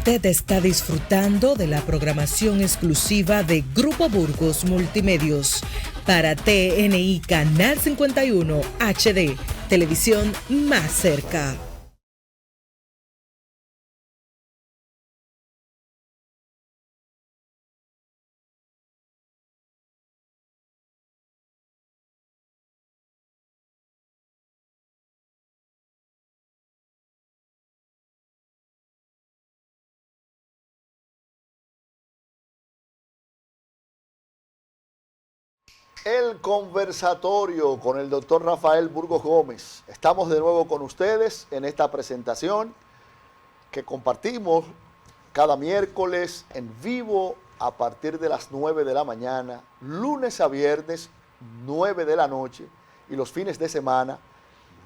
Usted está disfrutando de la programación exclusiva de Grupo Burgos Multimedios para TNI Canal 51 HD, televisión más cerca. El conversatorio con el doctor Rafael Burgos Gómez. Estamos de nuevo con ustedes en esta presentación que compartimos cada miércoles en vivo a partir de las 9 de la mañana, lunes a viernes, 9 de la noche, y los fines de semana,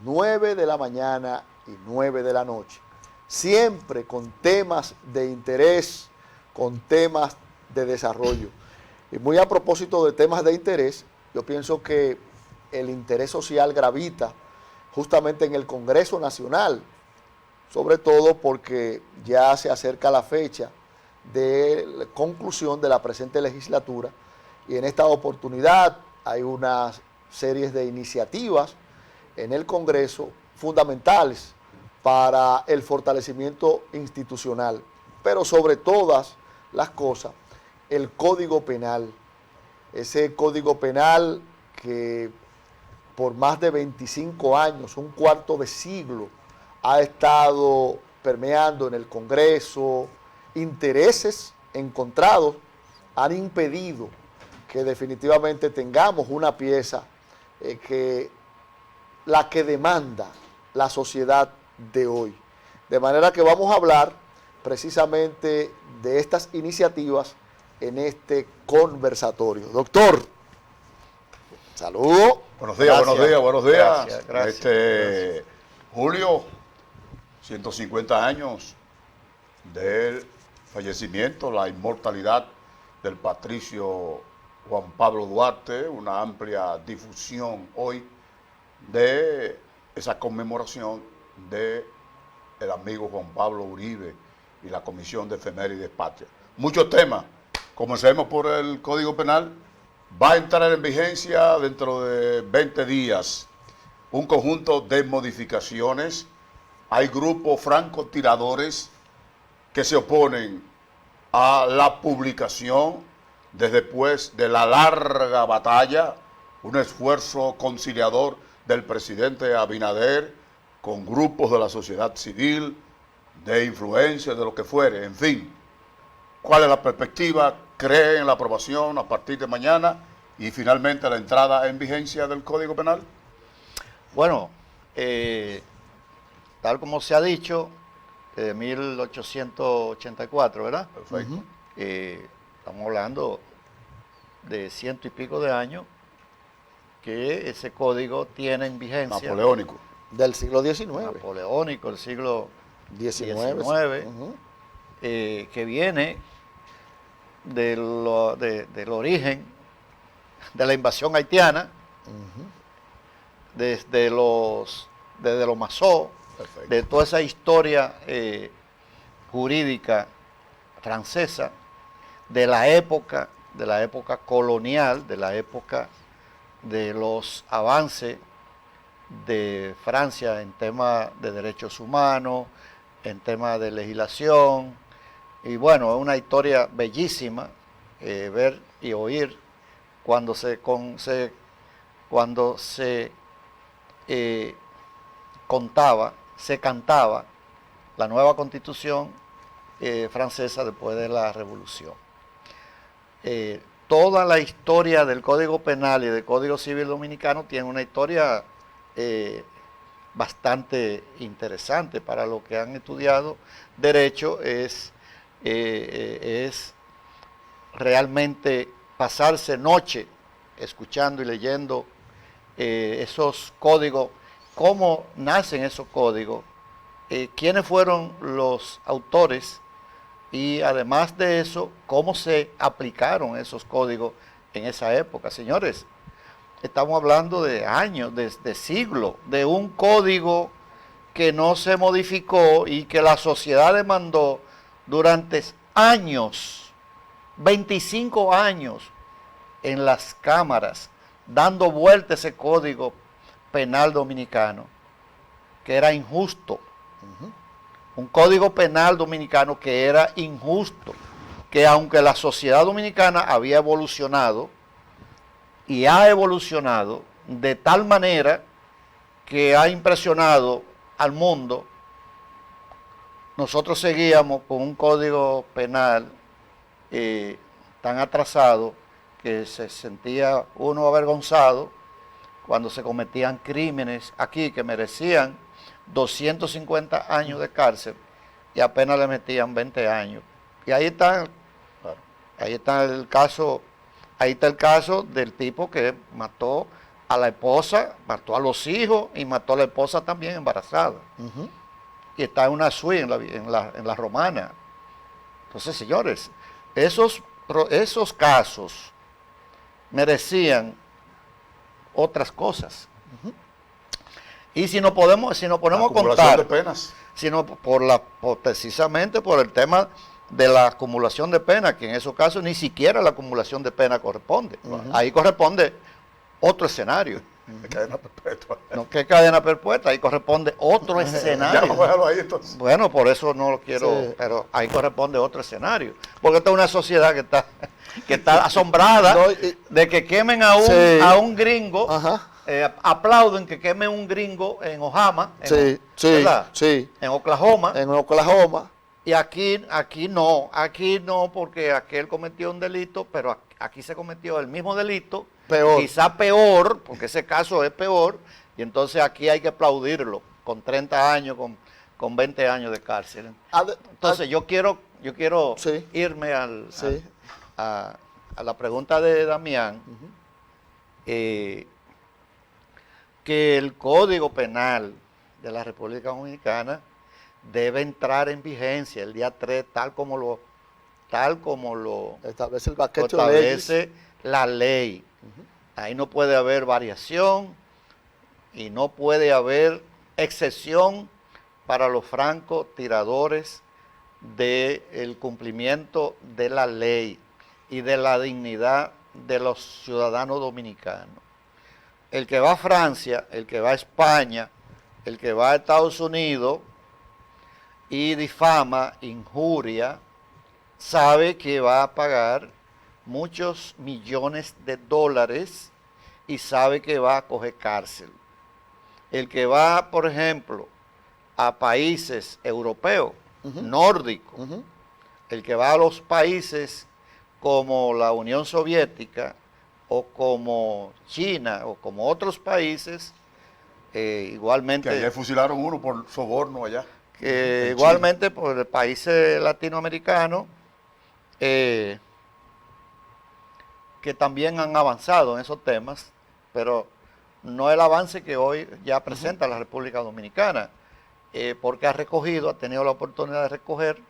9 de la mañana y 9 de la noche. Siempre con temas de interés, con temas de desarrollo. Y muy a propósito de temas de interés, yo pienso que el interés social gravita justamente en el Congreso Nacional, sobre todo porque ya se acerca la fecha de la conclusión de la presente legislatura y en esta oportunidad hay unas series de iniciativas en el Congreso fundamentales para el fortalecimiento institucional, pero sobre todas las cosas, el Código Penal, ese Código Penal que por más de 25 años, un cuarto de siglo, ha estado permeando en el Congreso, intereses encontrados han impedido que definitivamente tengamos una pieza la que demanda la sociedad de hoy. De manera que vamos a hablar precisamente de estas iniciativas en este conversatorio. Doctor, saludo. Buenos días, gracias. buenos días, buenos días. Gracias. Gracias. Julio, 150 años del fallecimiento, la inmortalidad del patricio Juan Pablo Duarte, una amplia difusión hoy de esa conmemoración de el amigo Juan Pablo Uribe y la Comisión de Efemérides Patria. Muchos temas. Comencemos por el Código Penal. Va a entrar en vigencia dentro de 20 días un conjunto de modificaciones. Hay grupos francotiradores que se oponen a la publicación después de la larga batalla, un esfuerzo conciliador del presidente Abinader con grupos de la sociedad civil, de influencia, de lo que fuere, en fin. ¿Cuál es la perspectiva? ¿Cree en la aprobación a partir de mañana y finalmente la entrada en vigencia del Código Penal? Bueno, tal como se ha dicho, de 1884, ¿verdad? Perfecto. Estamos hablando de 100 y pico de años que ese código tiene en vigencia. Napoleónico. Del siglo XIX. Napoleónico, del siglo XIX, que viene del origen de la invasión haitiana, desde los Mazó, de toda esa historia jurídica francesa, de la época colonial, de la época de los avances de Francia en temas de derechos humanos, en temas de legislación. Y bueno, es una historia bellísima ver y oír cuando se cantaba la nueva constitución francesa después de la revolución. Toda la historia del Código Penal y del Código Civil Dominicano tiene una historia bastante interesante para los que han estudiado derecho. Es realmente pasarse noche escuchando y leyendo esos códigos, cómo nacen esos códigos, quiénes fueron los autores y además de eso, cómo se aplicaron esos códigos en esa época. Señores, estamos hablando de años, de siglos, de un código que no se modificó y que la sociedad demandó durante años, 25 años, en las cámaras, dando vuelta ese código penal dominicano, que era injusto. Un código penal dominicano que era injusto, que aunque la sociedad dominicana había evolucionado y ha evolucionado de tal manera que ha impresionado al mundo, nosotros seguíamos con un código penal tan atrasado que se sentía uno avergonzado cuando se cometían crímenes aquí que merecían 250 años de cárcel y apenas le metían 20 años. Y ahí está el caso del tipo que mató a la esposa, mató a los hijos y mató a la esposa también embarazada. Y está en una suite en la Romana. Entonces, señores, esos casos merecían otras cosas. Y si nos ponemos a contar, de penas. sino precisamente por el tema de la acumulación de pena, que en esos casos ni siquiera la acumulación de pena corresponde. Ahí corresponde otro escenario. Cadena perpetua. No, ¿qué cadena perpetua? Ahí corresponde otro escenario. Ya, déjalo ahí entonces. Bueno, por eso no lo quiero, pero ahí corresponde otro escenario. Porque esta es una sociedad que está asombrada de que quemen a un gringo. Aplauden que quemen un gringo en Oklahoma, en Oklahoma. Y aquí no, porque aquel cometió un delito, pero aquí se cometió el mismo delito, quizá peor, porque ese caso es peor, y entonces aquí hay que aplaudirlo, con 30 años, con 20 años de cárcel. Entonces yo quiero irme a la pregunta de Damián, que el Código Penal de la República Dominicana debe entrar en vigencia el día 3, tal como lo establece el paquete establece la ley. Ahí no puede haber variación y no puede haber excepción para los francotiradores del cumplimiento de la ley y de la dignidad de los ciudadanos dominicanos. El que va a Francia, el que va a España, el que va a Estados Unidos y difama, injuria, sabe que va a pagar muchos millones de dólares y sabe que va a coger cárcel. El que va, por ejemplo, a países europeos, nórdicos, el que va a los países como la Unión Soviética o como China o como otros países, igualmente... Que ayer fusilaron uno por soborno allá. Que igualmente por el países latinoamericanos, que también han avanzado en esos temas, pero no el avance que hoy ya presenta la República Dominicana, porque ha tenido la oportunidad de recoger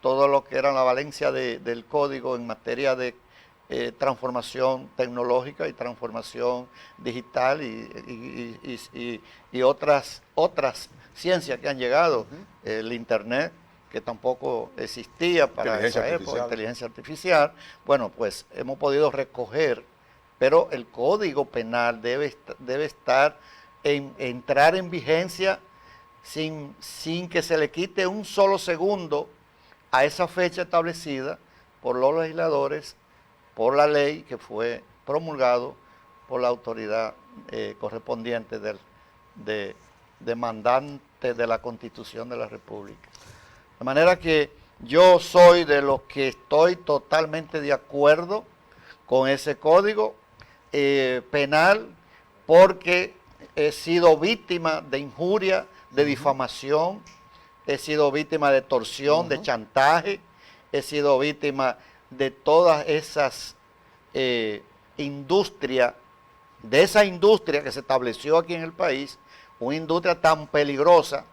todo lo que era la valencia del código en materia de transformación tecnológica y transformación digital y otras ciencias que han llegado, el Internet, que tampoco existía para esa época, inteligencia artificial. Bueno, pues hemos podido recoger, pero el Código Penal debe entrar en vigencia sin que se le quite un solo segundo a esa fecha establecida por los legisladores, por la ley que fue promulgado por la autoridad correspondiente demandante de la Constitución de la República. De manera que yo soy de los que estoy totalmente de acuerdo con ese código penal, porque he sido víctima de injuria, de difamación, he sido víctima de extorsión, de chantaje, he sido víctima de todas esas industrias, de esa industria que se estableció aquí en el país, una industria tan peligrosa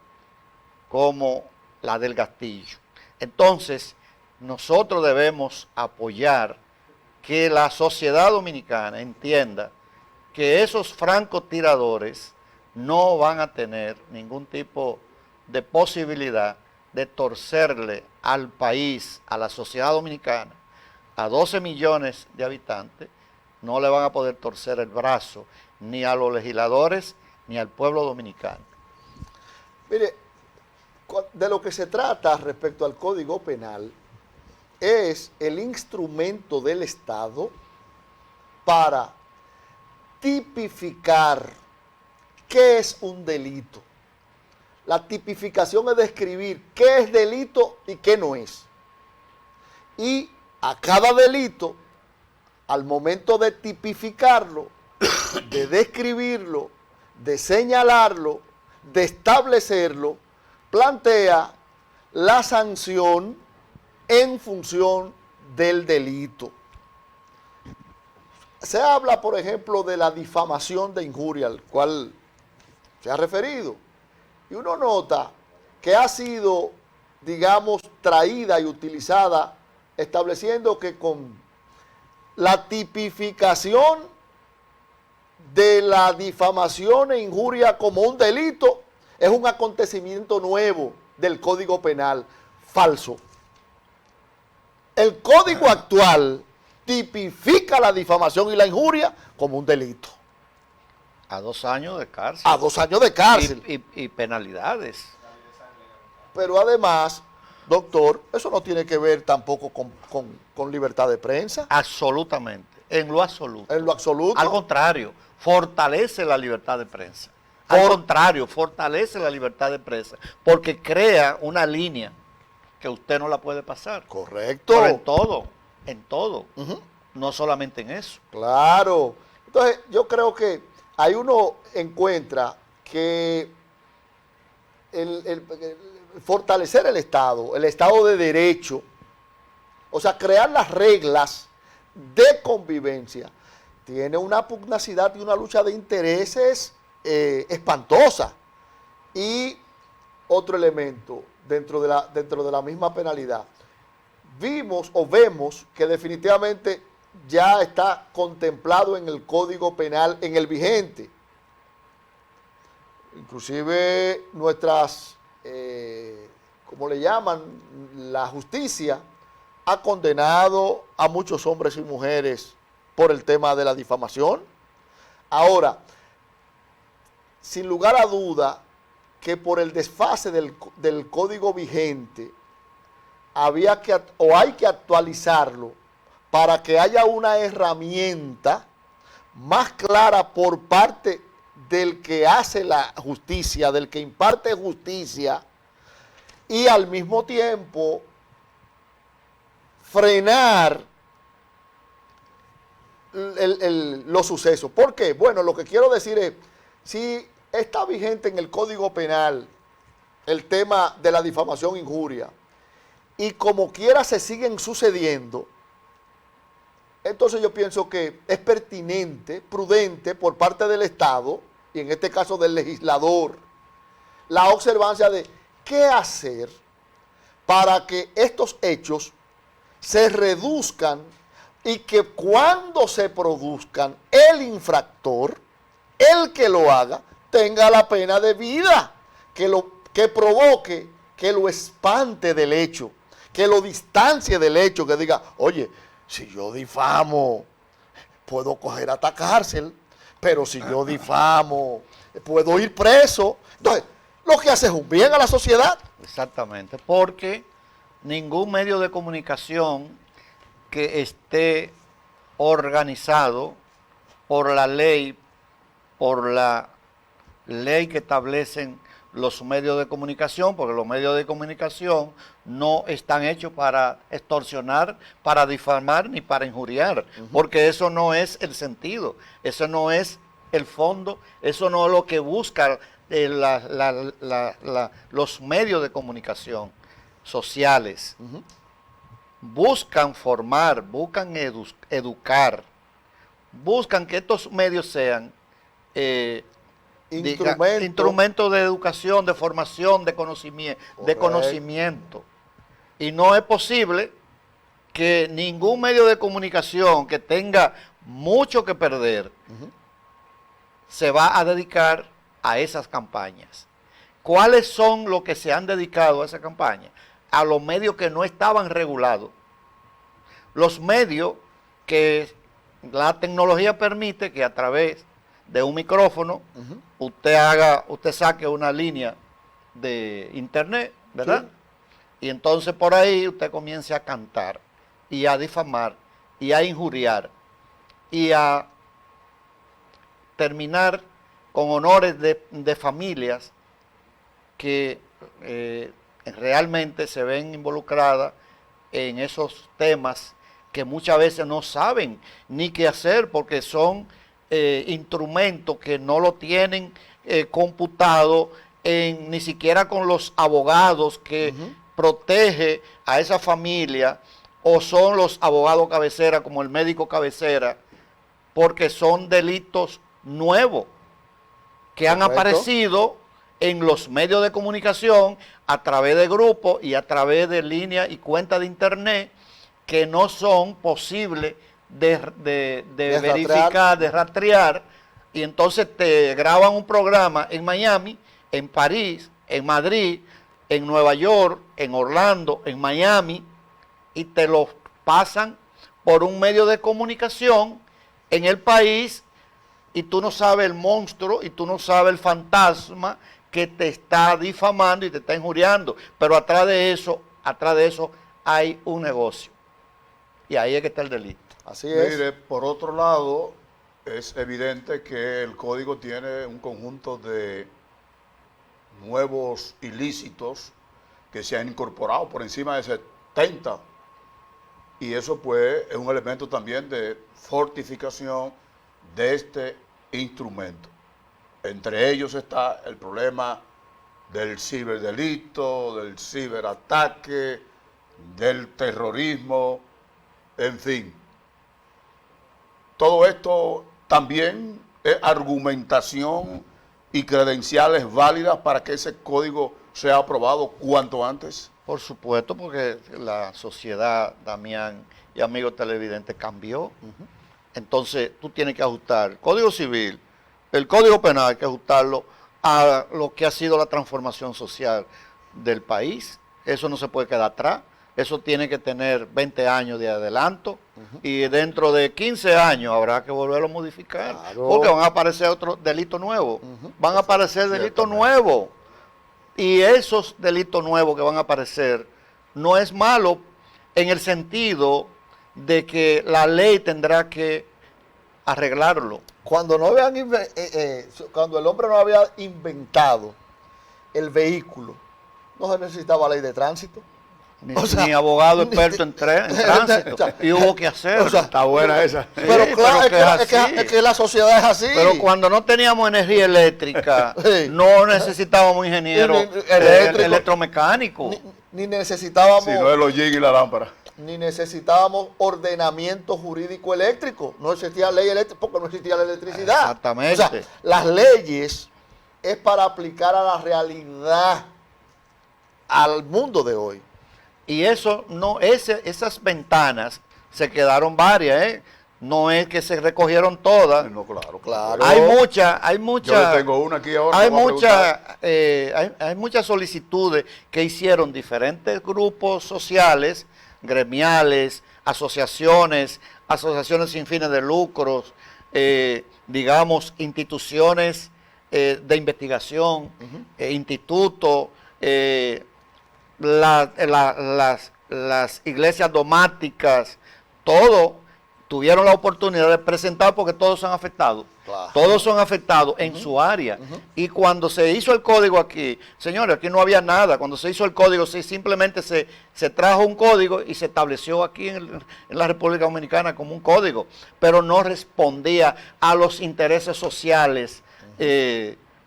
como la del gastillo. Entonces, nosotros debemos apoyar que la sociedad dominicana entienda que esos francotiradores no van a tener ningún tipo de posibilidad de torcerle al país, a la sociedad dominicana, a 12 millones de habitantes, no le van a poder torcer el brazo ni a los legisladores ni al pueblo dominicano. Mire, de lo que se trata respecto al Código Penal es el instrumento del Estado para tipificar qué es un delito. La tipificación es describir qué es delito y qué no es. Y a cada delito, al momento de tipificarlo, de describirlo, de señalarlo, de establecerlo, plantea la sanción en función del delito. Se habla, por ejemplo, de la difamación de injuria, al cual se ha referido. Y uno nota que ha sido, digamos, traída y utilizada, estableciendo que con la tipificación de la difamación e injuria como un delito es un acontecimiento nuevo del Código Penal. Falso. El Código actual tipifica la difamación y la injuria como un delito. A 2 años de cárcel. A 2 años de cárcel. Y penalidades. Pero además, doctor, eso no tiene que ver tampoco con libertad de prensa. Absolutamente, en lo absoluto. En lo absoluto. Al contrario, fortalece la libertad de prensa. Al contrario, fortalece la libertad de prensa, porque crea una línea que usted no la puede pasar. Correcto. Pero en todo, no solamente en eso. Claro. Entonces, yo creo que ahí uno encuentra que el fortalecer el Estado de Derecho, o sea, crear las reglas de convivencia, tiene una pugnacidad y una lucha de intereses espantosa. Y otro elemento dentro de la misma penalidad, vemos que definitivamente ya está contemplado en el Código Penal, en el vigente. Inclusive nuestras, ¿cómo le llaman? La justicia ha condenado a muchos hombres y mujeres por el tema de la difamación. Ahora, sin lugar a duda que por el desfase del código vigente hay que actualizarlo para que haya una herramienta más clara por parte del que hace la justicia, del que imparte justicia, y al mismo tiempo frenar los sucesos. ¿Por qué? Bueno, lo que quiero decir es, si está vigente en el Código Penal el tema de la difamación e injuria, y como quiera se siguen sucediendo, entonces yo pienso que es pertinente, prudente por parte del Estado, y en este caso del legislador, la observancia de qué hacer para que estos hechos se reduzcan y que cuando se produzcan el infractor, el que lo haga, tenga la pena de vida, que provoque, que lo espante del hecho, que lo distancie del hecho, que diga, oye, si yo difamo, puedo coger hasta cárcel, pero si yo difamo, puedo ir preso. Entonces, lo que hace es un bien a la sociedad. Exactamente, porque ningún medio de comunicación que esté organizado por la ley que establecen los medios de comunicación, porque los medios de comunicación no están hechos para extorsionar, para difamar ni para injuriar, porque eso no es el sentido, eso no es el fondo, eso no es lo que buscan los medios de comunicación sociales. Buscan formar, buscan educar, buscan que estos medios sean instrumentos de educación, de formación, de conocimiento. Y no es posible que ningún medio de comunicación que tenga mucho que perder se va a dedicar a esas campañas. ¿cuáles son los que se han dedicado a esa campaña? A los medios que no estaban regulados. Los medios que la tecnología permite que a través de un micrófono usted saque una línea de internet, ¿verdad? Sí. Y entonces por ahí usted comience a cantar y a difamar y a injuriar y a terminar con honores de familias que realmente se ven involucradas en esos temas que muchas veces no saben ni qué hacer porque son instrumentos que no lo tienen computado ni siquiera con los abogados que protege a esa familia, o son los abogados cabecera como el médico cabecera, porque son delitos nuevos que han aparecido en los medios de comunicación a través de grupos y a través de líneas y cuentas de internet que no son posibles de verificar, de rastrear, y entonces te graban un programa en Miami, en París, en Madrid, en Nueva York, en Orlando, en Miami, y te lo pasan por un medio de comunicación en el país, y tú no sabes el monstruo y tú no sabes el fantasma que te está difamando y te está injuriando, pero atrás de eso hay un negocio, y ahí es que está el delito. Así es. Mire, por otro lado, es evidente que el código tiene un conjunto de nuevos ilícitos que se han incorporado por encima de 70, y eso pues es un elemento también de fortificación de este instrumento. Entre ellos está el problema del ciberdelito, del ciberataque, del terrorismo, en fin. Todo esto también es argumentación y credenciales válidas para que ese código sea aprobado cuanto antes. Por supuesto, porque la sociedad, Damián y amigos televidentes, cambió. Entonces, tú tienes que ajustar el Código Civil, el Código Penal, hay que ajustarlo a lo que ha sido la transformación social del país. Eso no se puede quedar atrás. Eso tiene que tener 20 años de adelanto, y dentro de 15 años habrá que volverlo a modificar, porque van a aparecer otros delitos nuevos, van a aparecer delitos nuevos, y esos delitos nuevos que van a aparecer no es malo en el sentido de que la ley tendrá que arreglarlo. Cuando cuando el hombre no había inventado el vehículo, no se necesitaba ley de tránsito. Ni abogado experto en tránsito. Y hubo que hacerlo. Está buena esa. Pero claro, es que la sociedad es así. Pero cuando no teníamos energía eléctrica, no necesitábamos ingenieros electromecánicos. Ni necesitábamos... Si no es los jigs y la lámpara. Ni necesitábamos ordenamiento jurídico eléctrico. No existía ley eléctrica porque no existía la electricidad. Exactamente. O sea, las leyes es para aplicar a la realidad, al mundo de hoy. Y eso no, esas ventanas se quedaron varias, no es que se recogieron todas. No, claro. Hay Yo le tengo una aquí ahora. Hay muchas solicitudes que hicieron diferentes grupos sociales, gremiales, asociaciones sin fines de lucros, digamos, instituciones de investigación, institutos, las iglesias dogmáticas, todo tuvieron la oportunidad de presentar porque todos son afectados. Claro. Todos son afectados en su área. Y cuando se hizo el código aquí, señores, aquí no había nada. Cuando se hizo el código, simplemente se trajo un código y se estableció aquí en la República Dominicana como un código, pero no respondía a los intereses sociales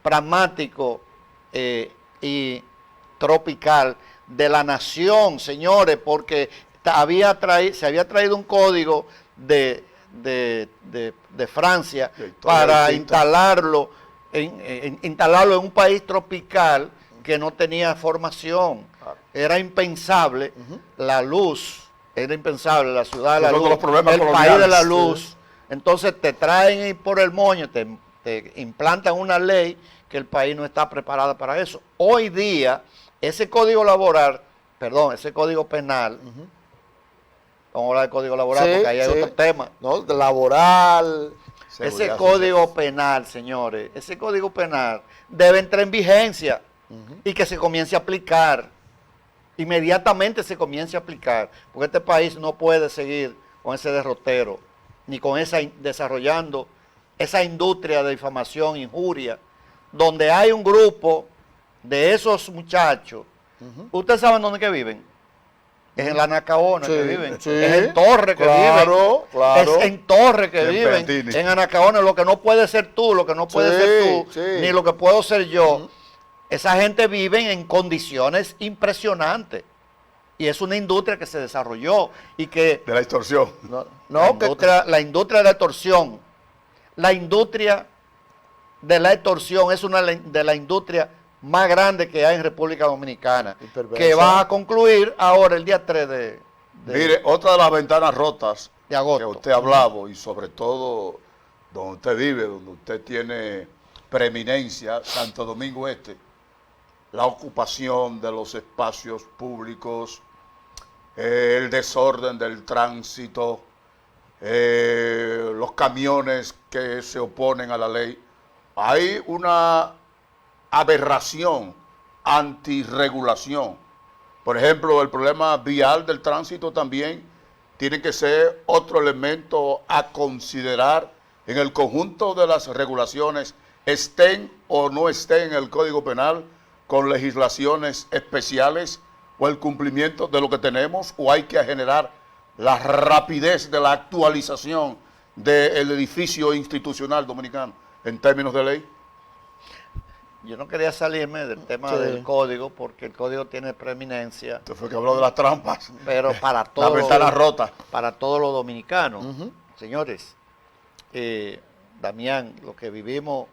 pragmáticos y tropical de la nación, señores, porque se había traído un código de Francia para instalarlo en un país tropical que no tenía formación. Era impensable la luz, era impensable la ciudad de la luz, el país de la luz. Entonces te traen por el moño, te te implantan una ley que el país no está preparado para eso. Hoy día, ese código penal, vamos a hablar del código laboral Sí, porque ahí hay sí. otro tema. ¿No? De laboral. Ese Seguridad código social. penal, señores, ese código penal debe entrar en vigencia y que se comience a aplicar. Inmediatamente se comience a aplicar, porque este país no puede seguir con ese derrotero, ni con desarrollando esa industria de difamación, injuria, donde hay un grupo de esos muchachos. ¿Ustedes saben dónde que viven? Es en la Nacaona Sí, que viven, sí. es en Torre que Claro, viven, claro. es en Torre que En viven, Pertini. en Anacaona, lo que no puede ser tú, lo que no puede Sí, ser tú, sí. ni lo que puedo ser yo. Esa gente vive en condiciones impresionantes. Y es una industria que se desarrolló y que De la extorsión. la industria de la extorsión, la industria de la extorsión es una de las industrias más grandes que hay en República Dominicana, Y perversa. que va a concluir ahora el día 3 de Mire, otra de las ventanas rotas agosto. que usted hablaba, y sobre todo donde usted vive, donde usted tiene preeminencia, Santo Domingo Este, la ocupación de los espacios públicos, el desorden del tránsito, los camiones que se oponen a la ley. Hay una aberración, antirregulación. Por ejemplo, el problema vial del tránsito también tiene que ser otro elemento a considerar en el conjunto de las regulaciones, estén o no estén en el Código Penal, con legislaciones especiales o el cumplimiento de lo que tenemos, o hay que generar la rapidez de la actualización del edificio institucional dominicano en términos de ley. Yo no quería salirme del tema del código, porque el código tiene preeminencia, Usted fue que habló de las trampas, pero para las todos ventanas rotas. para todos los dominicanos. Señores, Damián, lo que vivimos,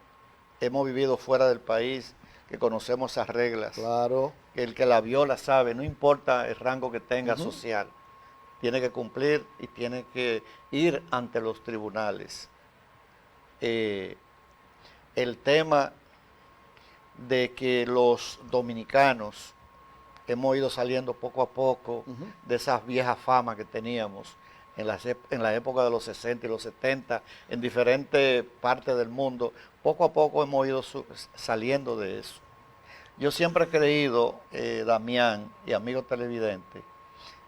hemos vivido fuera del país, que conocemos esas reglas, Claro. que el que la viola sabe, no importa el rango que tenga social, tiene que cumplir y tiene que ir ante los tribunales. El tema de que los dominicanos hemos ido saliendo poco a poco de esas viejas famas que teníamos en la época de los 60 y los 70, en diferentes partes del mundo, poco a poco hemos ido saliendo de eso. Yo siempre he creído, Damián y amigos televidentes,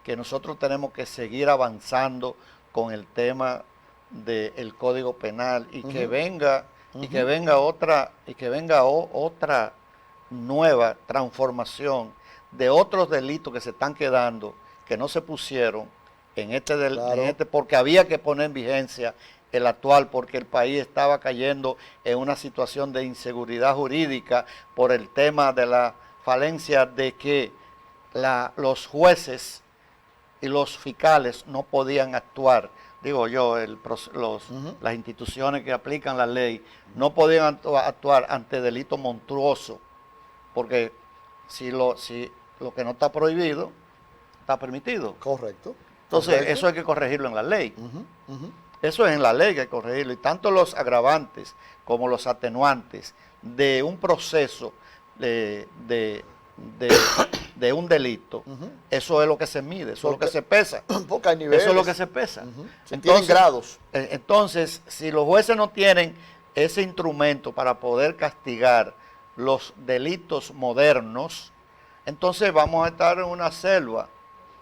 que nosotros tenemos que seguir avanzando con el tema del Código Penal y que venga otra nueva transformación de otros delitos que se están quedando, que no se pusieron en porque había que poner en vigencia el actual, porque el país estaba cayendo en una situación de inseguridad jurídica por el tema de la falencia de que los jueces y los fiscales no podían actuar. Digo yo, las instituciones que aplican la ley no podían actuar ante delitos monstruosos, porque si lo que no está prohibido, está permitido. Correcto. Entonces, Correcto. eso hay que corregirlo en la ley. Eso es en la ley que hay que corregirlo. Y tanto los agravantes como los atenuantes de un proceso de un delito, eso es lo que se mide, eso es lo que se pesa. Porque hay niveles. Eso es lo que se pesa. Tienen grados. Entonces, si los jueces no tienen ese instrumento para poder castigar los delitos modernos, entonces vamos a estar en una selva.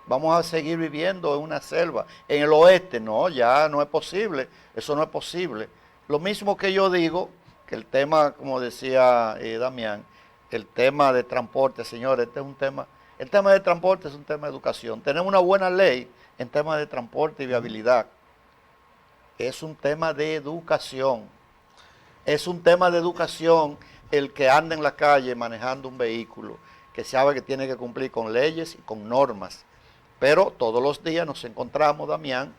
Vamos a seguir viviendo en una selva. En el oeste, no, ya no es posible. Eso no es posible. Lo mismo que yo digo, que el tema, como decía Damián, el tema de transporte, señores, el tema de transporte es un tema de educación. Tenemos una buena ley en temas de transporte y viabilidad. Es un tema de educación. Es un tema de educación el que anda en la calle manejando un vehículo, que sabe que tiene que cumplir con leyes y con normas. Pero todos los días nos encontramos, Damián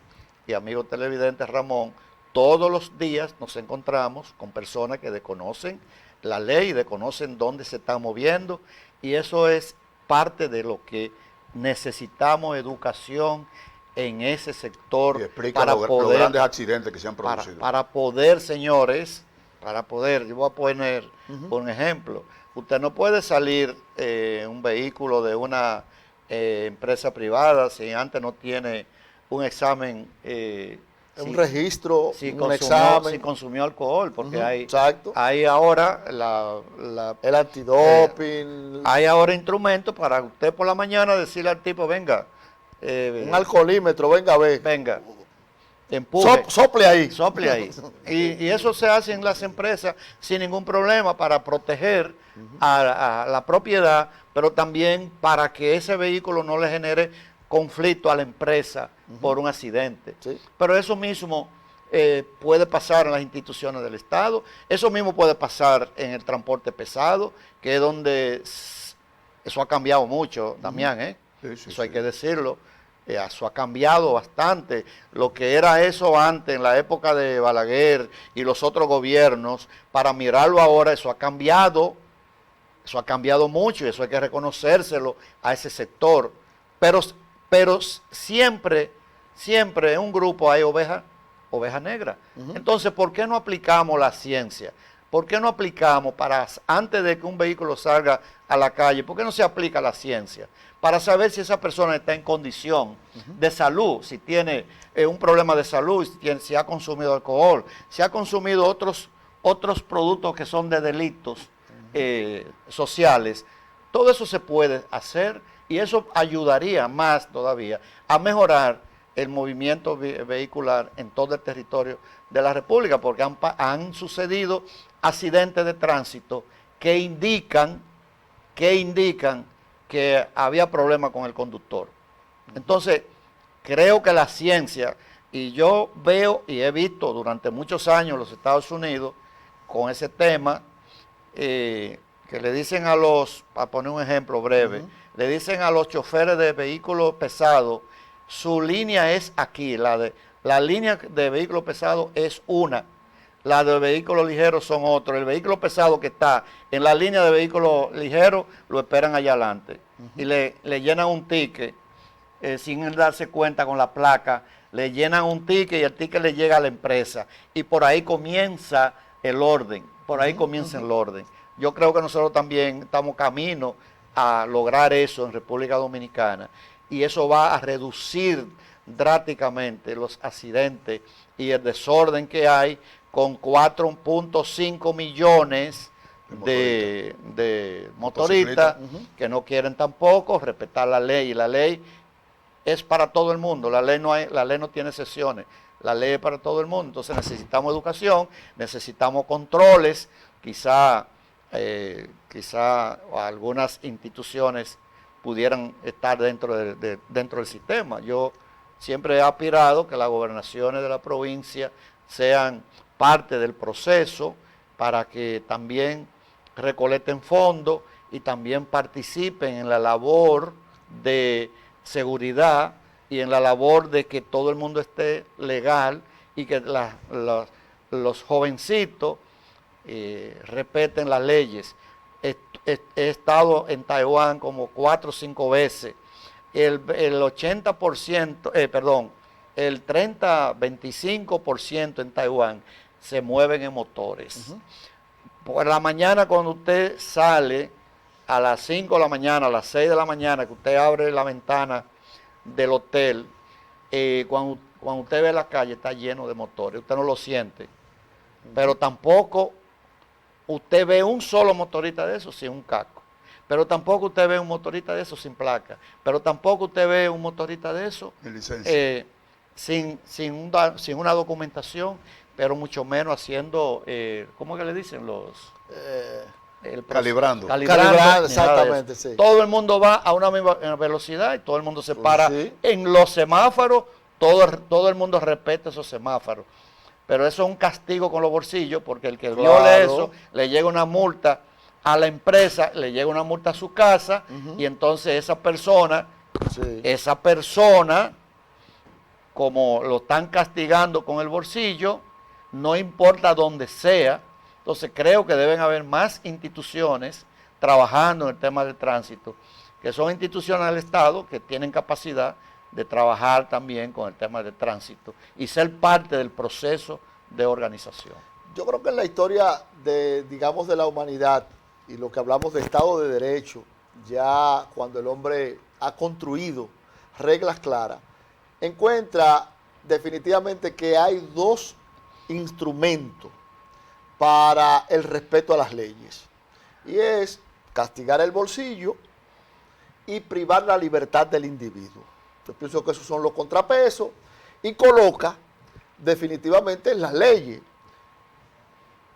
y amigo televidente Ramón, todos los días nos encontramos con personas que desconocen la ley, desconocen dónde se está moviendo, y eso es parte de lo que necesitamos, educación en ese sector Y explica los grandes accidentes que se han producido. para poder, señores, yo voy a poner un ejemplo. Usted no puede salir un vehículo de una empresa privada si antes no tiene un examen, Un registro, un si examen. consumió alcohol, porque Exacto. hay ahora El antidoping. hay ahora instrumentos para usted por la mañana decirle al tipo, venga, un alcoholímetro, venga a ver. venga, empuje. Sople ahí. Sople ahí. Y eso se hace en las empresas sin ningún problema para proteger a la propiedad, pero también para que ese vehículo no le genere conflicto a la empresa por un accidente. Sí. Pero eso mismo puede pasar en las instituciones del Estado, eso mismo puede pasar en el transporte pesado, que es donde eso ha cambiado mucho, Damián, eso hay que decirlo. Eso ha cambiado bastante. Lo que era eso antes, en la época de Balaguer y los otros gobiernos, para mirarlo ahora, eso ha cambiado mucho y eso hay que reconocérselo a ese sector. Pero siempre en un grupo hay oveja negra. Entonces, ¿por qué no aplicamos la ciencia? ¿Por qué no aplicamos antes de que un vehículo salga a la calle, por qué no se aplica la ciencia? Para saber si esa persona está en condición de salud, si tiene un problema de salud, si ha consumido alcohol, si ha consumido otros productos que son de delitos sociales. Todo eso se puede hacer y eso ayudaría más todavía a mejorar el movimiento vehicular en todo el territorio de la República, porque han sucedido accidentes de tránsito que indican que había problemas con el conductor. Entonces, creo que la ciencia, y yo veo y he visto durante muchos años en los Estados Unidos con ese tema, que le dicen para poner un ejemplo breve, le dicen a los choferes de vehículos pesados, su línea es aquí, la línea de vehículos pesados es una, la de vehículos ligeros son otros. El vehículo pesado que está en la línea de vehículos ligeros lo esperan allá adelante y le llenan un ticket sin él darse cuenta con la placa, le llenan un ticket y el ticket le llega a la empresa y por ahí comienza el orden, el orden. Yo creo que nosotros también estamos camino a lograr eso en República Dominicana y eso va a reducir drásticamente los accidentes y el desorden que hay con 4.5 millones de motoristas que no quieren tampoco respetar la ley, y la ley es para todo el mundo, la ley no tiene excepciones, la ley es para todo el mundo. Entonces necesitamos educación, necesitamos controles, quizá algunas instituciones pudieran estar dentro del sistema. Yo siempre he aspirado que las gobernaciones de la provincia sean parte del proceso para que también recolecten fondos y también participen en la labor de seguridad y en la labor de que todo el mundo esté legal y que los jovencitos respeten las leyes. He estado en Taiwán como 4 o 5 veces. El 25% en Taiwán se mueven en motores. Por la mañana cuando usted sale a las 5 de la mañana, a las 6 de la mañana, que usted abre la ventana del hotel, cuando usted ve la calle está lleno de motores, usted no lo siente, pero tampoco usted ve un solo motorista de esos sin un casco, pero tampoco usted ve un motorista de esos sin placa, pero tampoco usted ve un motorista de esos sin una documentación, pero mucho menos haciendo, ¿cómo que le dicen calibrando, exactamente, sí. Todo el mundo va a una misma velocidad y todo el mundo se para en los semáforos, todo el mundo respeta esos semáforos. Pero eso es un castigo con los bolsillos, porque el que viole eso, le llega una multa a la empresa, le llega una multa a su casa, y entonces esa persona, como lo están castigando con el bolsillo, no importa dónde sea. Entonces creo que deben haber más instituciones trabajando en el tema del tránsito, que son instituciones del Estado que tienen capacidad de trabajar también con el tema del tránsito y ser parte del proceso de organización. Yo creo que en la historia de, digamos, de la humanidad y lo que hablamos de Estado de Derecho, ya cuando el hombre ha construido reglas claras, encuentra definitivamente que hay dos instrumentos para el respeto a las leyes. Y es castigar el bolsillo y privar la libertad del individuo. Yo pienso que esos son los contrapesos y coloca definitivamente en las leyes,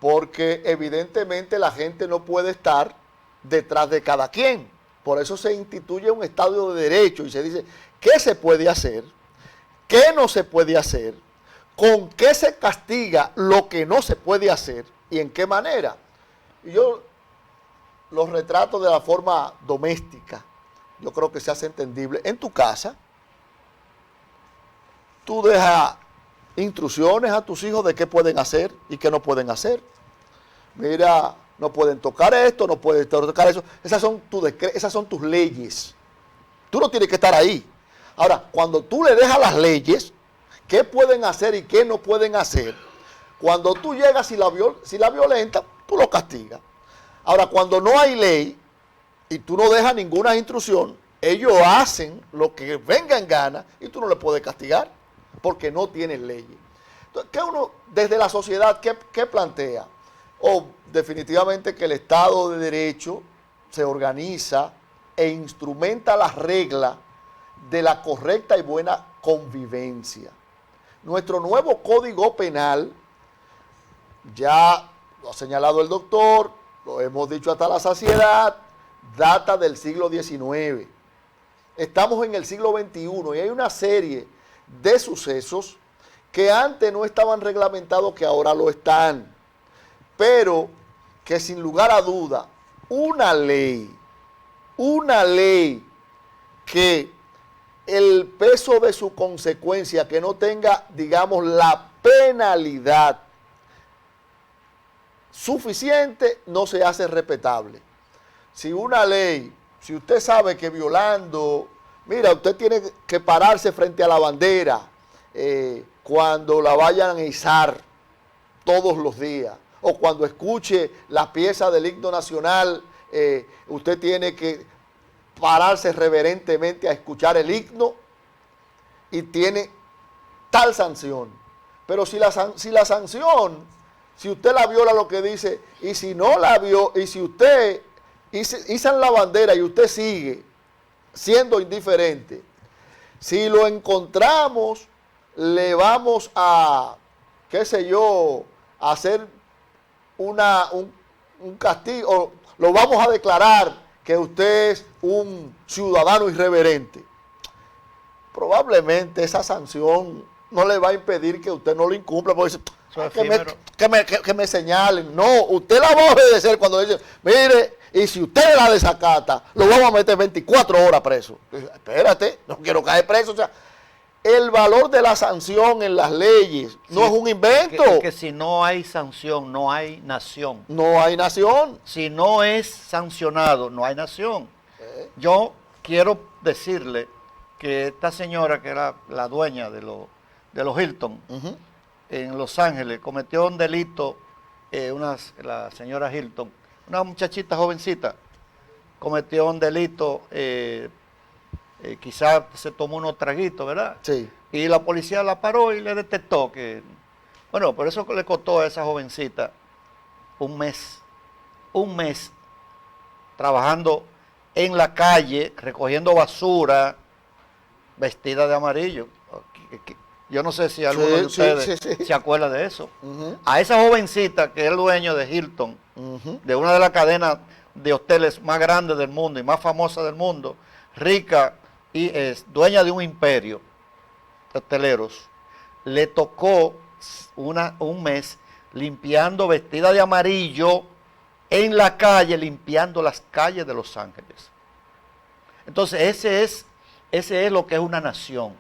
porque evidentemente la gente no puede estar detrás de cada quien. Por eso se instituye un Estado de Derecho y se dice qué se puede hacer, qué no se puede hacer, con qué se castiga lo que no se puede hacer y en qué manera. Y yo los retrato de la forma doméstica. Yo creo que se hace entendible. En tu casa, tú dejas instrucciones a tus hijos de qué pueden hacer y qué no pueden hacer. Mira, no pueden tocar esto, no pueden tocar eso. Esas son tus leyes. Tú no tienes que estar ahí. Ahora, cuando tú le dejas las leyes, qué pueden hacer y qué no pueden hacer, cuando tú llegas y si la violenta, tú lo castigas. Ahora, cuando no hay ley y tú no dejas ninguna instrucción, ellos hacen lo que venga en gana y tú no le puedes castigar porque no tienen leyes. Entonces, ¿qué uno desde la sociedad qué plantea? Definitivamente que el Estado de Derecho se organiza e instrumenta las reglas de la correcta y buena convivencia. Nuestro nuevo Código Penal, ya lo ha señalado el doctor, lo hemos dicho hasta la saciedad, data del siglo XIX. Estamos en el siglo XXI y hay una serie de sucesos que antes no estaban reglamentados, que ahora lo están. Pero que sin lugar a duda, una ley que el peso de su consecuencia, que no tenga, digamos, la penalidad suficiente, no se hace respetable. Si una ley, si usted sabe que violando, mira, usted tiene que pararse frente a la bandera cuando la vayan a izar todos los días, o cuando escuche la pieza del himno nacional, usted tiene que pararse reverentemente a escuchar el himno y tiene tal sanción. Pero si la sanción, si usted la viola, lo que dice, y si no la vio, y si usted izan la bandera y usted sigue siendo indiferente, si lo encontramos, le vamos a, qué sé yo, a hacer un castigo, lo vamos a declarar que usted es un ciudadano irreverente. Probablemente esa sanción no le va a impedir que usted no lo incumpla, porque dice, que me señalen. No, usted la va a obedecer cuando dice, mire, y si usted la desacata, lo vamos a meter 24 horas preso. Espérate, no quiero caer preso. O sea, el valor de la sanción en las leyes no es un invento. Que si no hay sanción, no hay nación. No hay nación. Si no es sancionado, no hay nación. Yo quiero decirle que esta señora, que era la dueña de los Hilton, en Los Ángeles, cometió un delito, la señora Hilton, una muchachita jovencita, cometió un delito, quizás se tomó unos traguitos, ¿verdad? Sí. Y la policía la paró y le detectó que, bueno, por eso le costó a esa jovencita un mes trabajando en la calle, recogiendo basura, vestida de amarillo. Yo no sé si alguno de ustedes se acuerda de eso. A esa jovencita, que es el dueño de Hilton, de una de las cadenas de hoteles más grandes del mundo y más famosas del mundo, rica y es dueña de un imperio de hoteleros, le tocó un mes limpiando, vestida de amarillo, en la calle, limpiando las calles de Los Ángeles. Entonces, ese es lo que es una nación.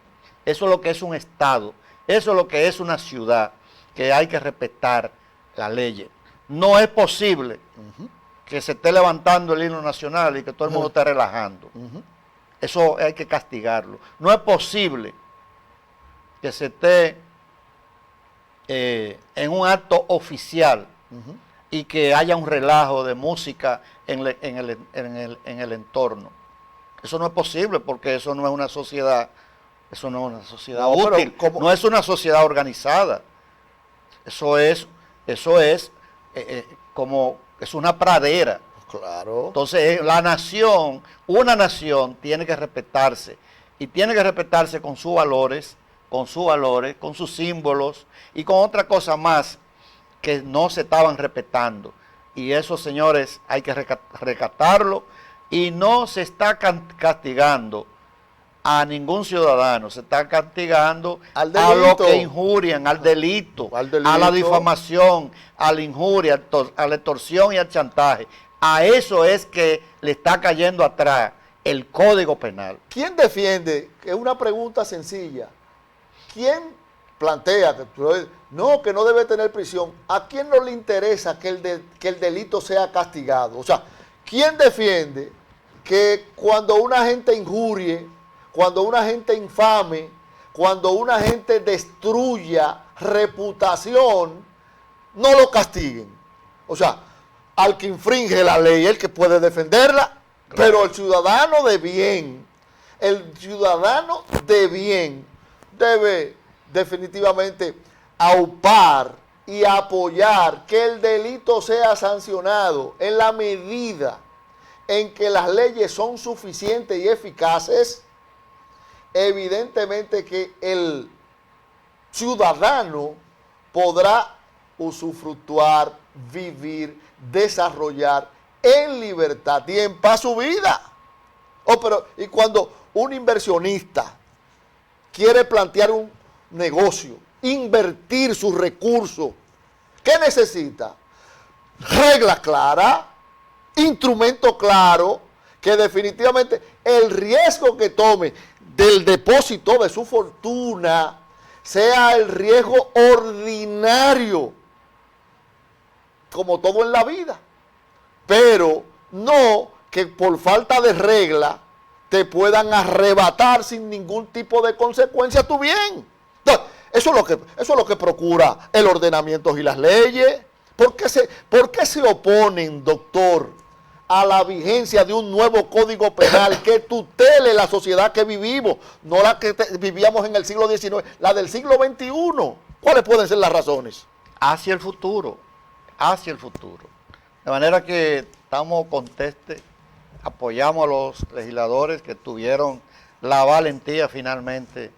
Eso es lo que es un Estado. Eso es lo que es una ciudad, que hay que respetar las leyes. No es posible que se esté levantando el himno nacional y que todo el mundo esté relajando. Eso hay que castigarlo. No es posible que se esté en un acto oficial y que haya un relajo de música en el entorno. Eso no es posible porque eso no es una sociedad, útil, no es una sociedad organizada. Eso es una pradera. Claro. Entonces, una nación tiene que respetarse y tiene que respetarse con sus valores, con sus símbolos y con otra cosa más que no se estaban respetando. Y eso, señores, hay que recatarlo y no se está castigando a ningún ciudadano, se está castigando a los que injurian, al delito, a la difamación, a la injuria, a la extorsión y al chantaje. A eso es que le está cayendo atrás el Código Penal. ¿Quién defiende? Es una pregunta sencilla. ¿Quién plantea que no debe tener prisión? ¿A quién no le interesa que el delito sea castigado? O sea, ¿quién defiende que cuando una gente injurie, cuando una gente infame, cuando una gente destruya reputación, no lo castiguen? O sea, al que infringe la ley, el que puede defenderla, claro. Pero el ciudadano de bien debe definitivamente aupar y apoyar que el delito sea sancionado en la medida en que las leyes son suficientes y eficaces. Evidentemente que el ciudadano podrá usufructuar, vivir, desarrollar en libertad y en paz su vida. Y cuando un inversionista quiere plantear un negocio, invertir sus recursos, ¿qué necesita? Reglas claras, instrumento claro, que definitivamente el riesgo que tome del depósito de su fortuna sea el riesgo ordinario, como todo en la vida, pero no que por falta de regla te puedan arrebatar sin ningún tipo de consecuencia tu bien. Entonces, eso es lo que procura el ordenamiento y las leyes. ¿Por qué se oponen, doctor, a la vigencia de un nuevo Código Penal que tutele la sociedad que vivimos, no la que vivíamos en el siglo XIX, la del siglo XXI? ¿Cuáles pueden ser las razones? Hacia el futuro. De manera que estamos contestes, apoyamos a los legisladores que tuvieron la valentía finalmente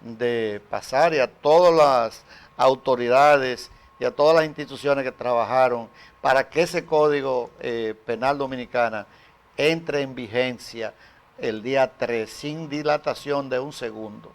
de pasar, y a todas las autoridades y a todas las instituciones que trabajaron para que ese Código Penal Dominicana entre en vigencia el día 3 sin dilatación de un segundo.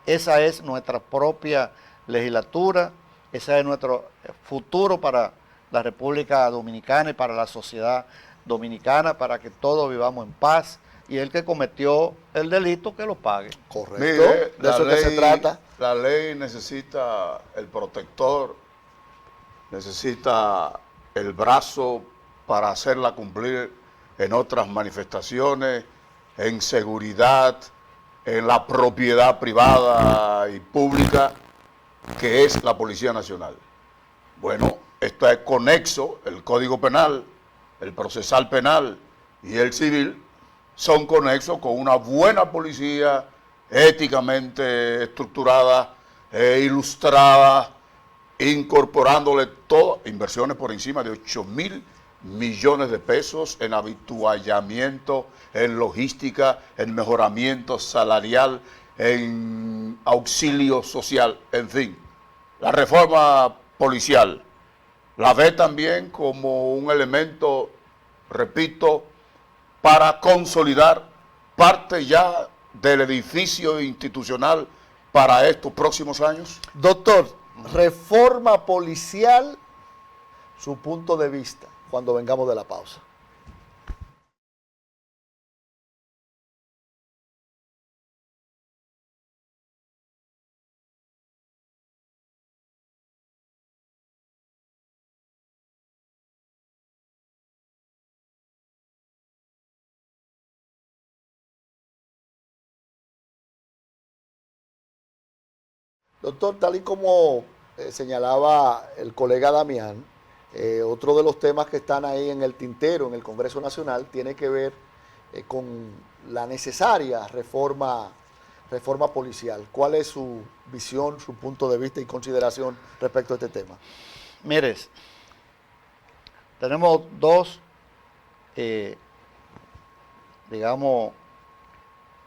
Esa es nuestra propia legislatura, ese es nuestro futuro para la República Dominicana y para la sociedad dominicana, para que todos vivamos en paz, y el que cometió el delito que lo pague. Correcto. Mire, de eso que se trata. La ley necesita el protector, necesita el brazo para hacerla cumplir en otras manifestaciones, en seguridad, en la propiedad privada y pública, que es la Policía Nacional. Bueno, esto es conexo, el Código Penal, el procesal penal y el civil son conexos con una buena policía éticamente estructurada e ilustrada, incorporándole todas inversiones por encima de 8.000 millones de pesos en habituallamiento, en logística, en mejoramiento salarial, en auxilio social, en fin. La reforma policial la ve también como un elemento, repito, para consolidar parte ya del edificio institucional para estos próximos años. Doctor, reforma policial, su punto de vista cuando vengamos de la pausa. Doctor, tal y como señalaba el colega Damián, otro de los temas que están ahí en el tintero en el Congreso Nacional tiene que ver con la necesaria reforma policial. ¿Cuál es su visión, su punto de vista y consideración respecto a este tema? Mires, tenemos dos, digamos,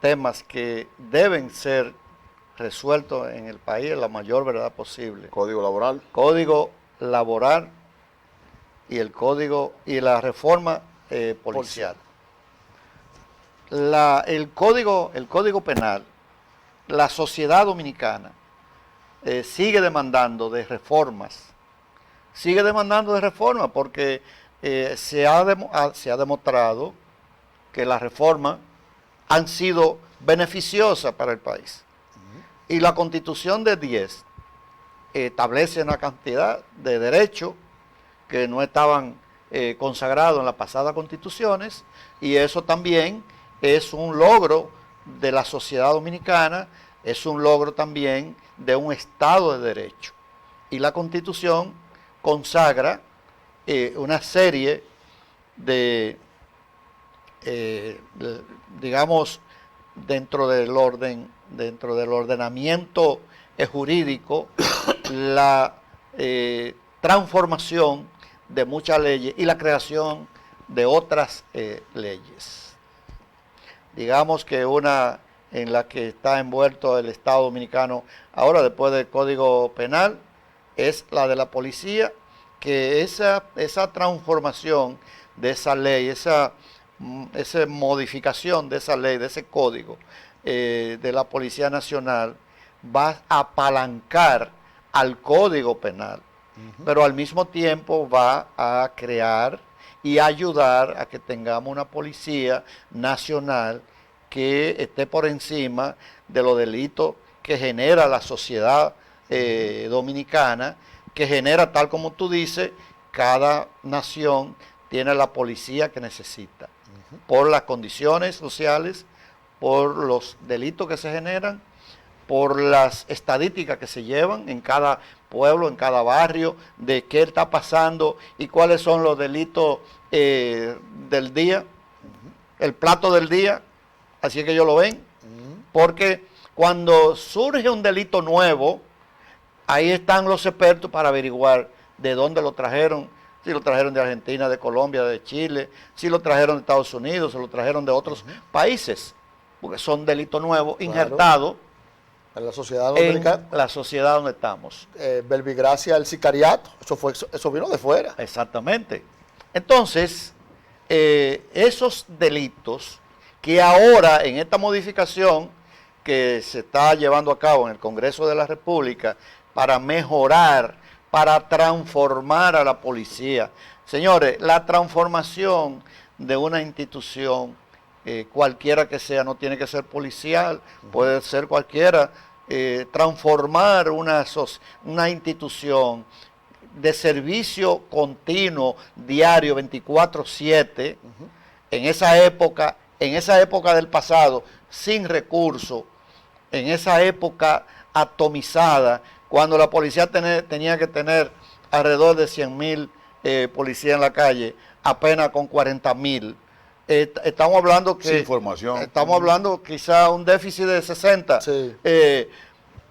temas que deben ser resueltos en el país en la mayor brevedad posible. Código laboral. Código laboral y el código y la reforma policial. El código penal, la sociedad dominicana sigue demandando de reformas. Porque se ha demostrado que las reformas han sido beneficiosas para el país. Y la Constitución de 10 establece una cantidad de derechos que no estaban consagrados en las pasadas constituciones, y eso también es un logro de la sociedad dominicana, es un logro también de un Estado de Derecho. Y la Constitución consagra una serie de, digamos, dentro del ordenamiento jurídico, la transformación de muchas leyes y la creación de otras leyes. Digamos que una en la que está envuelto el Estado Dominicano ahora, después del Código Penal, es la de la policía, que esa transformación de esa ley, esa modificación de esa ley, de ese código de la Policía Nacional, va a apalancar al Código Penal, pero al mismo tiempo va a crear y ayudar a que tengamos una policía nacional que esté por encima de los delitos que genera la sociedad dominicana, que genera, tal como tú dices, cada nación tiene la policía que necesita, por las condiciones sociales, por los delitos que se generan, por las estadísticas que se llevan en cada pueblo, en cada barrio, de qué está pasando y cuáles son los delitos del día, el plato del día, así es que ellos lo ven, porque cuando surge un delito nuevo, ahí están los expertos para averiguar de dónde lo trajeron, si lo trajeron de Argentina, de Colombia, de Chile, si lo trajeron de Estados Unidos, si lo trajeron de otros países, porque son delitos nuevos, injertados en la sociedad dominicana, en la sociedad donde estamos. Verbigracia, el sicariato, eso vino de fuera. Exactamente. Entonces, esos delitos que ahora en esta modificación que se está llevando a cabo en el Congreso de la República para mejorar, para transformar a la policía. Señores, la transformación de una institución, cualquiera que sea, no tiene que ser policial, puede ser cualquiera, transformar una institución de servicio continuo, diario, 24/7, en esa época del pasado, sin recursos, en esa época atomizada, cuando la policía tenía que tener alrededor de 100,000 policías en la calle, apenas con 40,000. Estamos hablando que... Sin formación. Estamos hablando quizá un déficit de 60. Sí.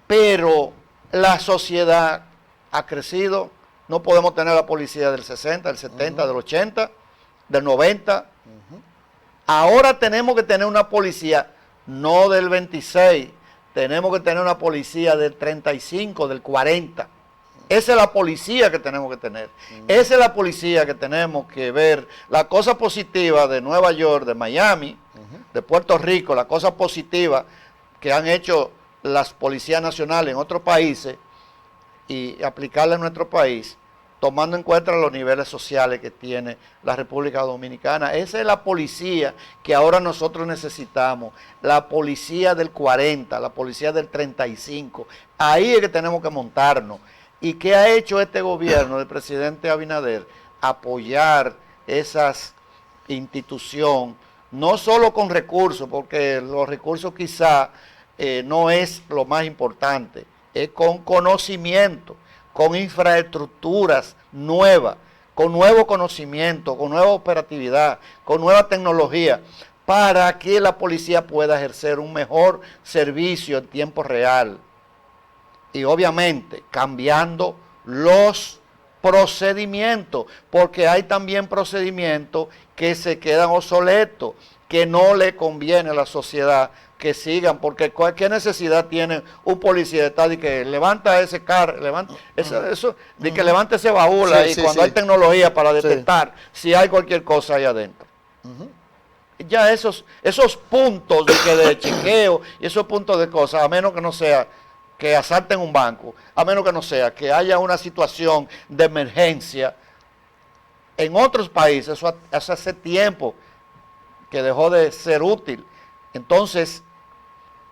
Pero la sociedad ha crecido. No podemos tener la policía del 60, del 70, del 80, del 90. Ahora tenemos que tener una policía no del 26, tenemos que tener una policía del 35, del 40. Esa es la policía que tenemos que tener. Esa es la policía que tenemos que ver. La cosa positiva de Nueva York, de Miami, de Puerto Rico, la cosa positiva que han hecho las policías nacionales en otros países y aplicarla en nuestro país, tomando en cuenta los niveles sociales que tiene la República Dominicana. Esa es la policía que ahora nosotros necesitamos, la policía del 40, la policía del 35. Ahí es que tenemos que montarnos. ¿Y qué ha hecho este gobierno del presidente Abinader? Apoyar esas instituciones, no solo con recursos, porque los recursos quizá no es lo más importante, es con conocimiento. con infraestructuras nuevas, con nuevo conocimiento, con nueva operatividad, con nueva tecnología, para que la policía pueda ejercer un mejor servicio en tiempo real. Y obviamente cambiando los procedimientos, porque hay también procedimientos que se quedan obsoletos, que no le conviene a la sociedad que sigan, porque ¿qué necesidad tiene un policía de estar y que levanta ese carro, de que levante ese baúl ahí, cuando hay tecnología para detectar si hay cualquier cosa ahí adentro? Ya esos puntos de chequeo y esos puntos de cosas, a menos que no sea que asalten un banco, a menos que no sea que haya una situación de emergencia, en otros países eso hace tiempo que dejó de ser útil. Entonces,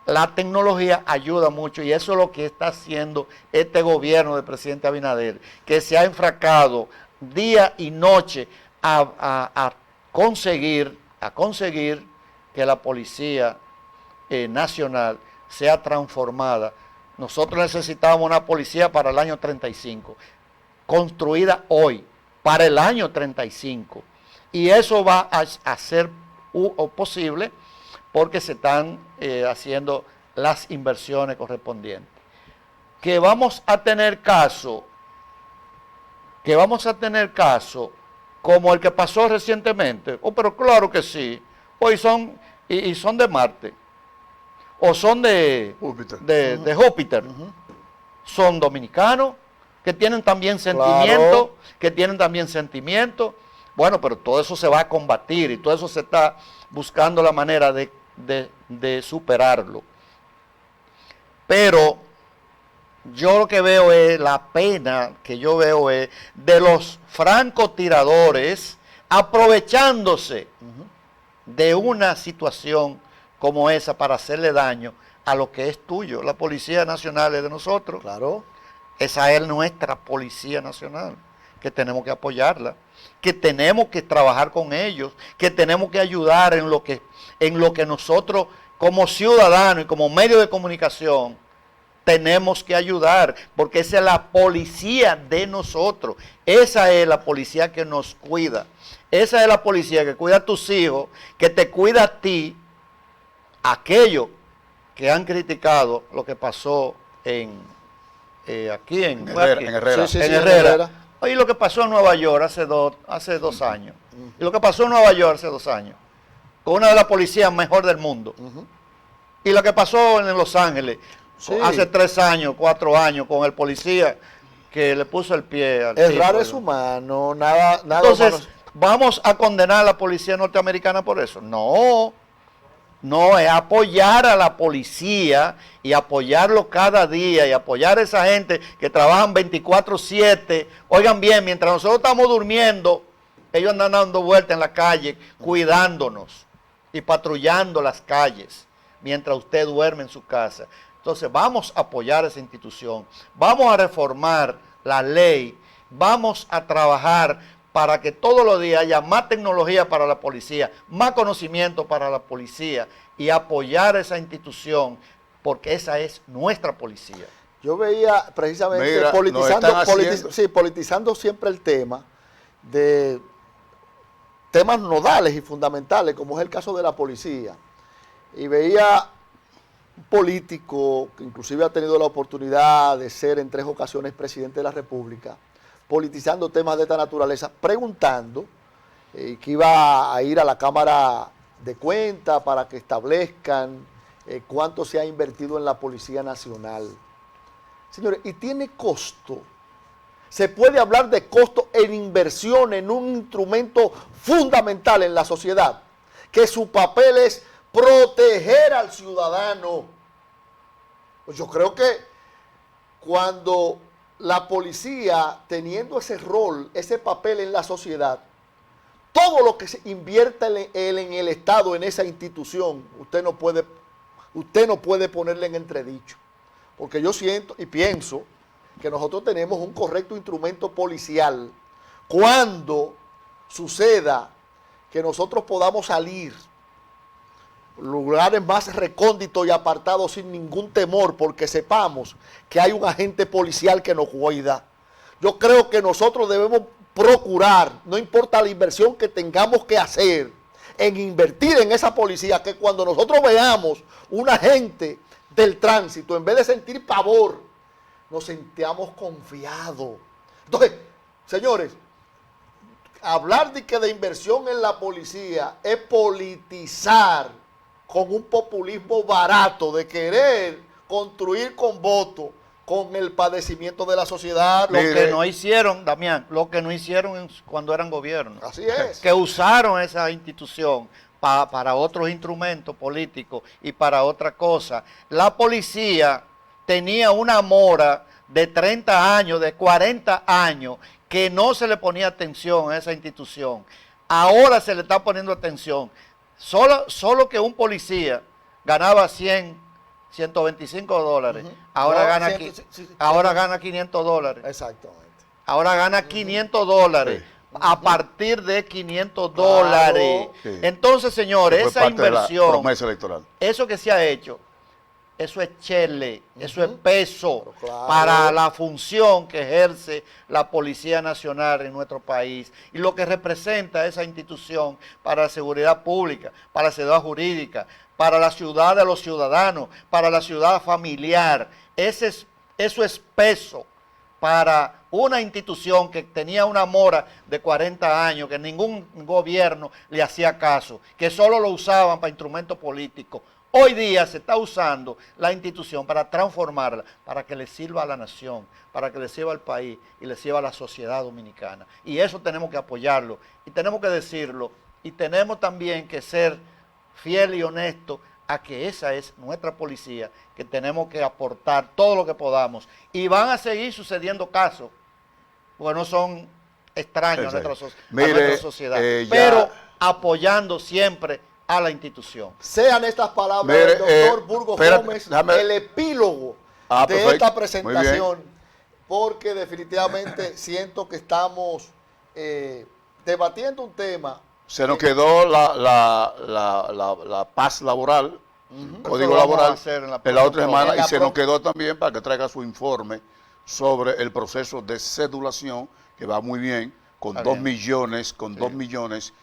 la tecnología ayuda mucho y eso es lo que está haciendo este gobierno del presidente Abinader, que se ha enfracado día y noche a conseguir que la Policía Nacional sea transformada. Nosotros necesitamos una policía para el año 35, construida hoy, para el año 35. Y eso va a ser posible porque se están haciendo las inversiones correspondientes. Que vamos a tener caso como el que pasó recientemente. Pero claro que sí. Hoy son de Marte. O son de Júpiter. Son dominicanos que tienen también sentimientos, Bueno, pero todo eso se va a combatir y todo eso se está buscando la manera de superarlo. Pero yo lo que veo es, la pena que yo veo es de los francotiradores aprovechándose de una situación como esa para hacerle daño a lo que es tuyo. La Policía Nacional es de nosotros. Claro. Esa es nuestra Policía Nacional, que tenemos que apoyarla, que tenemos que trabajar con ellos, que tenemos que ayudar en lo que nosotros como ciudadanos y como medio de comunicación tenemos que ayudar, porque esa es la policía de nosotros, esa es la policía que nos cuida, esa es la policía que cuida a tus hijos, que te cuida a ti. Aquellos que han criticado lo que pasó aquí en Herrera. En Herrera. Oye, lo que pasó en Nueva York hace dos años. Y lo que pasó en Nueva York hace 2 años. Con una de las policías mejor del mundo. Y lo que pasó en Los Ángeles hace 3 años, 4 años, con el policía que le puso el pie al Errar es humano, nada. Entonces, humano. ¿vamos a condenar a la policía norteamericana por eso? No, es apoyar a la policía y apoyarlo cada día y apoyar a esa gente que trabajan 24/7. Oigan bien, mientras nosotros estamos durmiendo, ellos andan dando vueltas en la calle, cuidándonos y patrullando las calles, mientras usted duerme en su casa. Entonces vamos a apoyar esa institución, vamos a reformar la ley, vamos a trabajar para que todos los días haya más tecnología para la policía, más conocimiento para la policía y apoyar esa institución, porque esa es nuestra policía. Yo veía precisamente politizando siempre el tema de temas nodales y fundamentales, como es el caso de la policía. Y veía un político que inclusive ha tenido la oportunidad de ser en 3 ocasiones presidente de la República, politizando temas de esta naturaleza, preguntando que iba a ir a la Cámara de Cuentas para que establezcan cuánto se ha invertido en la Policía Nacional. Señores, y tiene costo. Se puede hablar de costo en inversión en un instrumento fundamental en la sociedad, que su papel es proteger al ciudadano. Pues yo creo que cuando la policía, teniendo ese rol, ese papel en la sociedad, todo lo que se invierta en el Estado, en esa institución, usted no puede ponerle en entredicho. Porque yo siento y pienso que nosotros tenemos un correcto instrumento policial cuando suceda que nosotros podamos salir lugares más recónditos y apartados sin ningún temor, porque sepamos que hay un agente policial que nos cuida. Yo creo que nosotros debemos procurar, no importa la inversión que tengamos que hacer, en invertir en esa policía, que cuando nosotros veamos un agente del tránsito, en vez de sentir pavor, nos sintamos confiados. Entonces, señores, hablar de inversión en la policía es politizar con un populismo barato de querer construir con votos, con el padecimiento de la sociedad. Lo que no hicieron, Damián, lo que no hicieron cuando eran gobierno. Así es. Que usaron esa institución para otros instrumentos políticos y para otra cosa. La policía tenía una mora de 30 años, de 40 años, que no se le ponía atención a esa institución. Ahora se le está poniendo atención. Solo que un policía ganaba 125 dólares, ahora, no, gana, ahora gana 500 dólares. Exactamente. Ahora gana 500 dólares. Sí. A partir de 500 dólares. Sí. Entonces, señores, esa inversión, promesa electoral. eso que se ha hecho, eso es chele, eso es peso Claro. para la función que ejerce la Policía Nacional en nuestro país y lo que representa esa institución para la seguridad pública, para la seguridad jurídica, para la ciudad de los ciudadanos, para la ciudad familiar. Eso es peso para una institución que tenía una mora de 40 años, que ningún gobierno le hacía caso, que solo lo usaban para instrumentos políticos. Hoy día se está usando la institución para transformarla, para que le sirva a la nación, para que le sirva al país y le sirva a la sociedad dominicana. Y eso tenemos que apoyarlo y tenemos que decirlo y tenemos también que ser fiel y honesto a que esa es nuestra policía, que tenemos que aportar todo lo que podamos. Y van a seguir sucediendo casos, porque no son extraños a nuestra sociedad, pero apoyando siempre a la institución. Sean estas palabras del doctor Burgos Gómez el epílogo de esta presentación, porque definitivamente siento que estamos debatiendo un tema. Se nos quedó la paz laboral, código laboral, en la otra semana, y se nos quedó también para que traiga su informe sobre el proceso de cedulación, que va muy bien, con 2 millones,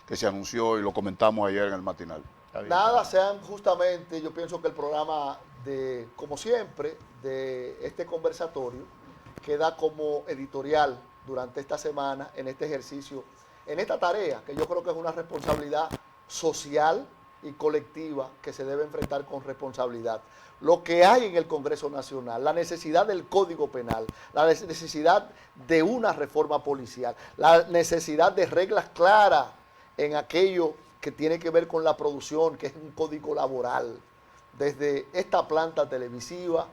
que se anunció y lo comentamos ayer en el matinal. Nada, sean justamente, yo pienso que el programa como siempre, de este conversatorio, queda como editorial durante esta semana, en este ejercicio, en esta tarea, que yo creo que es una responsabilidad social y colectiva que se debe enfrentar con responsabilidad. Lo que hay en el Congreso Nacional, la necesidad del Código Penal, la necesidad de una reforma policial, la necesidad de reglas claras en aquello que tiene que ver con la producción, que es un código laboral, desde esta planta televisiva,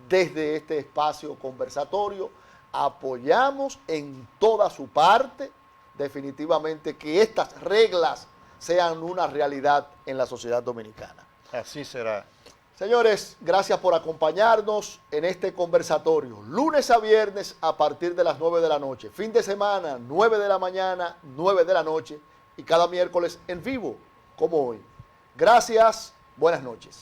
desde este espacio conversatorio, apoyamos en toda su parte definitivamente que estas reglas sean una realidad en la sociedad dominicana. Así será. Señores, gracias por acompañarnos en este conversatorio. Lunes a viernes a partir de las 9 de la noche. Fin de semana, 9 de la mañana, 9 de la noche. Y cada miércoles en vivo, como hoy. Gracias, buenas noches.